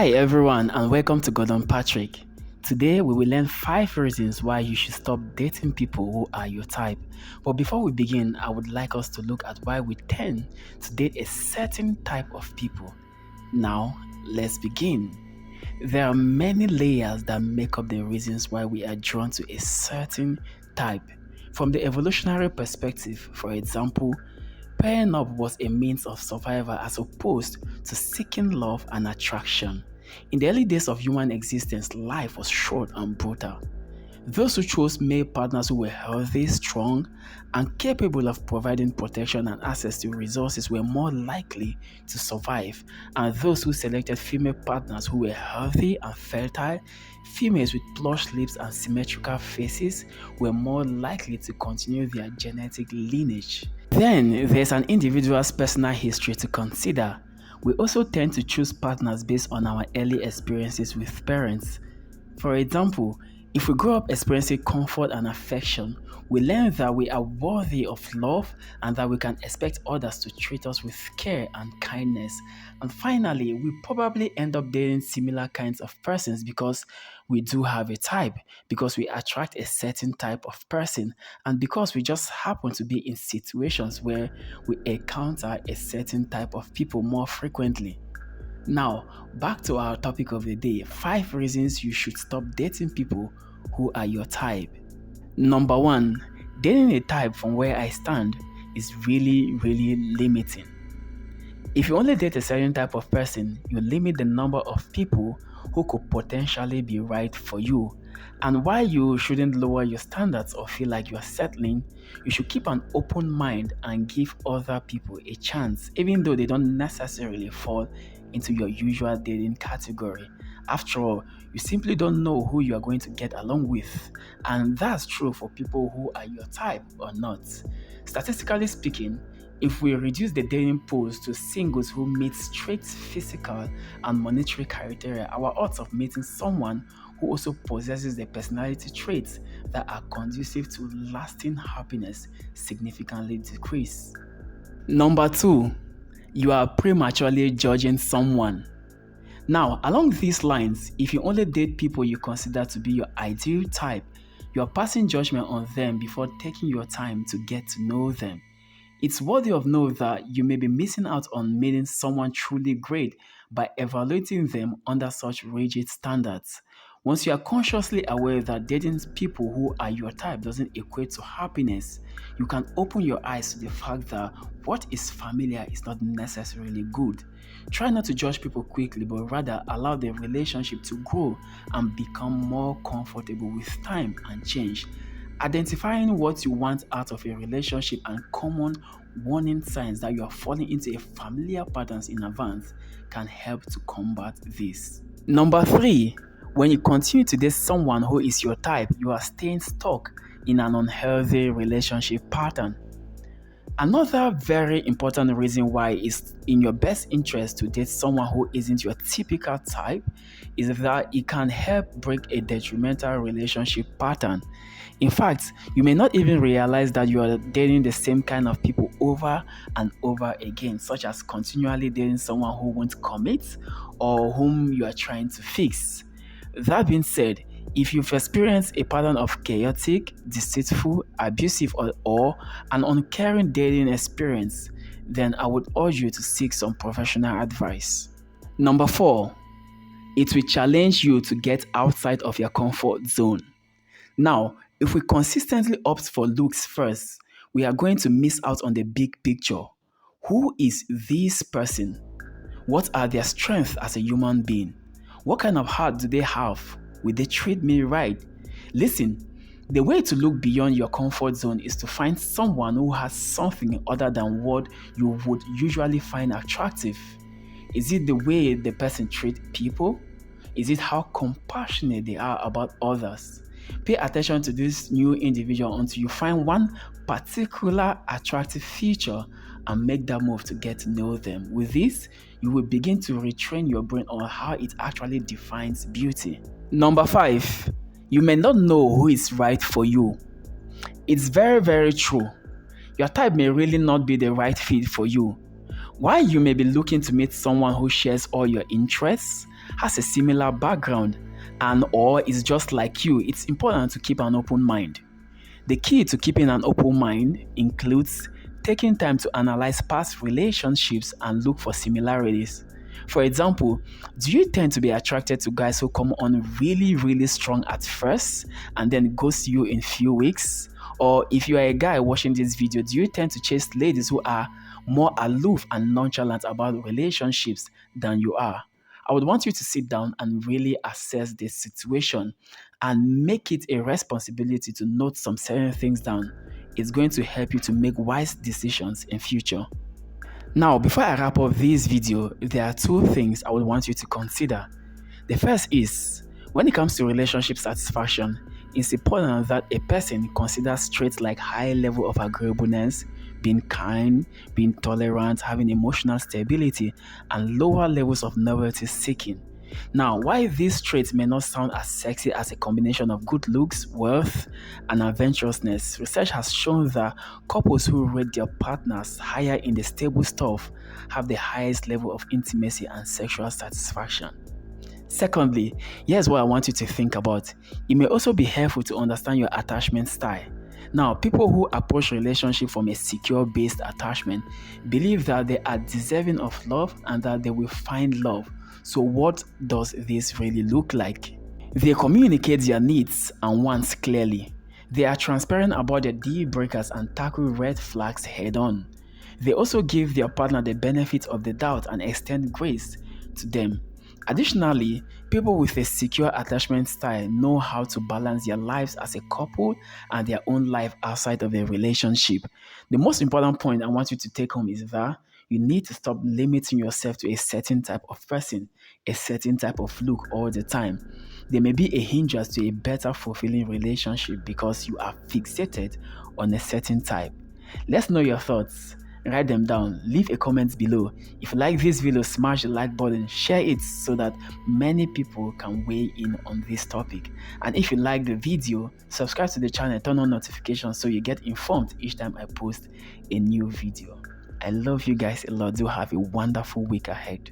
Hi everyone and welcome to Gordon Patrick. Today we will learn 5 reasons why you should stop dating people who are your type. But before we begin, I would like us to look at why we tend to date a certain type of people. Now, let's begin. There are many layers that make up the reasons why we are drawn to a certain type. From the evolutionary perspective, for example, pairing up was a means of survival as opposed to seeking love and attraction. In the early days of human existence, life was short and brutal. Those who chose male partners who were healthy, strong, and capable of providing protection and access to resources were more likely to survive, and those who selected female partners who were healthy and fertile, females with plush lips and symmetrical faces, were more likely to continue their genetic lineage. Then there's an individual's personal history to consider. We also tend to choose partners based on our early experiences with parents. For example, if we grow up experiencing comfort and affection, we learn that we are worthy of love and that we can expect others to treat us with care and kindness. And finally, we probably end up dating similar kinds of persons because we do have a type, because we attract a certain type of person, and because we just happen to be in situations where we encounter a certain type of people more frequently. Now, back to our topic of the day 5 reasons you should stop dating people who are your type. Number 1, dating a type from where I stand is really limiting. If you only date a certain type of person, you limit the number of people who could potentially be right for you. And while you shouldn't lower your standards or feel like you're settling, you should keep an open mind and give other people a chance, even though they don't necessarily fall into your usual dating category. After all, you simply don't know who you are going to get along with, and that's true for people who are your type or not. Statistically speaking, if we reduce the dating pools to singles who meet strict physical and monetary criteria, our odds of meeting someone who also possesses the personality traits that are conducive to lasting happiness significantly decrease. Number 2, you are prematurely judging someone. Now, along these lines, if you only date people you consider to be your ideal type, you are passing judgment on them before taking your time to get to know them. It's worthy of note that you may be missing out on meeting someone truly great by evaluating them under such rigid standards. Once you are consciously aware that dating people who are your type doesn't equate to happiness, you can open your eyes to the fact that what is familiar is not necessarily good. Try not to judge people quickly, but rather allow the relationship to grow and become more comfortable with time and change. Identifying what you want out of a relationship and common warning signs that you are falling into a familiar patterns in advance can help to combat this. Number 3, when you continue to date someone who is your type, you are staying stuck in an unhealthy relationship pattern. Another very important reason why it's in your best interest to date someone who isn't your typical type is that it can help break a detrimental relationship pattern. In fact, you may not even realize that you are dating the same kind of people over and over again, such as continually dating someone who won't commit or whom you are trying to fix. That being said, if you've experienced a pattern of chaotic, deceitful, abusive, or an uncaring dating experience, then I would urge you to seek some professional advice. Number 4, it will challenge you to get outside of your comfort zone. Now, if we consistently opt for looks first, we are going to miss out on the big picture. Who is this person? What are their strengths as a human being? What kind of heart do they have? Will they treat me right? Listen, the way to look beyond your comfort zone is to find someone who has something other than what you would usually find attractive. Is it the way the person treats people? Is it how compassionate they are about others? Pay attention to this new individual until you find one particular attractive feature and make that move to get to know them. With this, you will begin to retrain your brain on how it actually defines beauty. Number 5, you may not know who is right for you. It's very true. Your type may really not be the right fit for you. While you may be looking to meet someone who shares all your interests, has a similar background, and or is just like you, it's important to keep an open mind. The key to keeping an open mind includes taking time to analyze past relationships and look for similarities. For example, do you tend to be attracted to guys who come on really, really strong at first and then ghost you in few weeks? Or if you are a guy watching this video, do you tend to chase ladies who are more aloof and nonchalant about relationships than you are? I would want you to sit down and really assess this situation and make it a responsibility to note some certain things down. It's going to help you to make wise decisions in future. Now, before I wrap up this video, there are two things I would want you to consider. The first is, when it comes to relationship satisfaction, it's important that a person considers traits like high level of agreeableness, being kind, being tolerant, having emotional stability, and lower levels of novelty seeking. Now, while these traits may not sound as sexy as a combination of good looks, wealth, and adventurousness, research has shown that couples who rate their partners higher in the stable stuff have the highest level of intimacy and sexual satisfaction. Secondly, here's what I want you to think about. It may also be helpful to understand your attachment style. Now, people who approach relationship from a secure-based attachment believe that they are deserving of love and that they will find love. So what does this really look like? They communicate their needs and wants clearly. They are transparent about their deal breakers and tackle red flags head on. They also give their partner the benefit of the doubt and extend grace to them. Additionally, people with a secure attachment style know how to balance their lives as a couple and their own life outside of a relationship. The most important point I want you to take home is that you need to stop limiting yourself to a certain type of person, a certain type of look all the time. There may be a hindrance to a better fulfilling relationship because you are fixated on a certain type. Let's know your thoughts. Write them down, leave a comment below. If you like this video, smash the like button, share it so that many people can weigh in on this topic. And if you like the video, subscribe to the channel, turn on notifications so you get informed each time I post a new video. I love you guys a lot. Do have a wonderful week ahead.